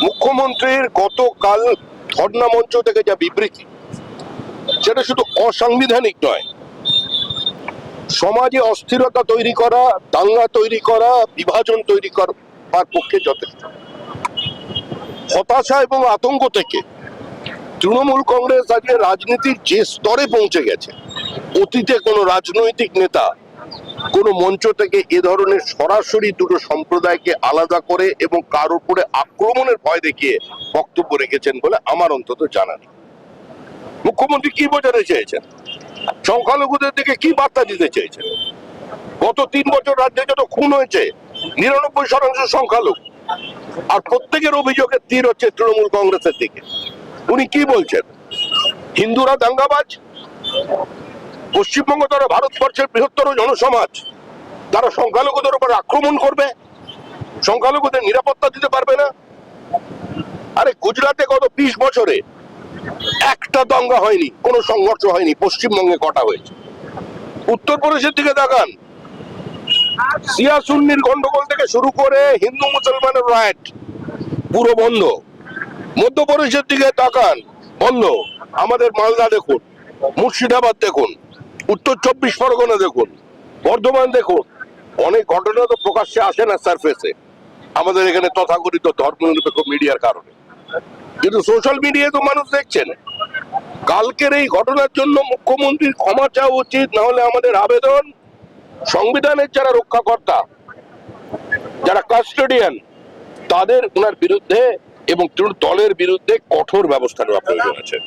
মুখ্যমন্ত্রীর গতকাল ধর্ণা মঞ্চ থেকে যা বিবৃতি, সেটা শুধু অসাংবিধানিক নয়, সমাজে অস্থিরতা তৈরি করা, দাঙ্গা তৈরি করা, বিভাজন তৈরি করার পক্ষে যথেষ্ট। হতাশা এবং আতঙ্ক থেকে তৃণমূল কংগ্রেস আজকে রাজনীতির যে স্তরে পৌঁছে গেছে, অতীতে কোনো রাজনৈতিক নেতা কোনো মঞ্চ থেকে এ ধরনের সরাসরি দুটো সম্প্রদায়কে আলাদা করে এবং কার উপরে আক্রমণের ভয় দেখিয়ে বক্তব্য রেখেছেন বলে আমার অন্তত জানা নেই। মুখ্যমন্ত্রী কি বোঝাতে চেয়েছেন? সংখ্যালঘুদের দিকে কি বার্তা দিতে চেয়েছেন? গত 3 বছর রাজ্যে যত খুন হয়েছে 99% সংখ্যালঘু, আর প্রত্যেকের অভিযোগের তীর হচ্ছে তৃণমূল কংগ্রেসের দিকে। উনি কি বলছেন? হিন্দুরা দাঙ্গাবাজ, পশ্চিমবঙ্গ তারা ভারতবর্ষের বৃহত্তর জনসমাজ, তারা সংখ্যালঘুদের উপর আক্রমণ করবে, সংখ্যালঘুদের নিরাপত্তা দিতে পারবে না। আরে গুজরাটে গত 20 বছরে একটা দাঙ্গা হয়নি, কোনো সংঘর্ষ হয়নি, পশ্চিমবঙ্গে কটা হয়েছে। উত্তরপ্রদেশের দিকে তাকান, শিয়া সুন্নির গন্ডগোল থেকে শুরু করে হিন্দু মুসলমানের রাইট পুরো বন্ধ। মধ্যপ্রদেশের দিকে তাকান, বন্ধ। আমাদের মালদা দেখুন, মুর্শিদাবাদ দেখুন, উত্তর 24 পরগনা দেখুন, বর্ধমান দেখুন। অনেক ঘটনা তো প্রকাশ্যে আসে না সারফেসে, আমাদের এখানে তথাকথিত ধর্মনিরপেক্ষ মিডিয়ার কারণে, কিন্তু সোশ্যাল মিডিয়ায় তো মানুষ দেখছেন। কালকের এই ঘটনার জন্য মুখ্যমন্ত্রীর ক্ষমা চাওয়া উচিত, না হলে আমাদের আবেদন, সংবিধানের যারা রক্ষাকর্তা, যারা কাস্টোডিয়ান, তাদের ওনার বিরুদ্ধে এবং দলের বিরুদ্ধে কঠোর ব্যবস্থা নেওয়া প্রয়োজন আছে।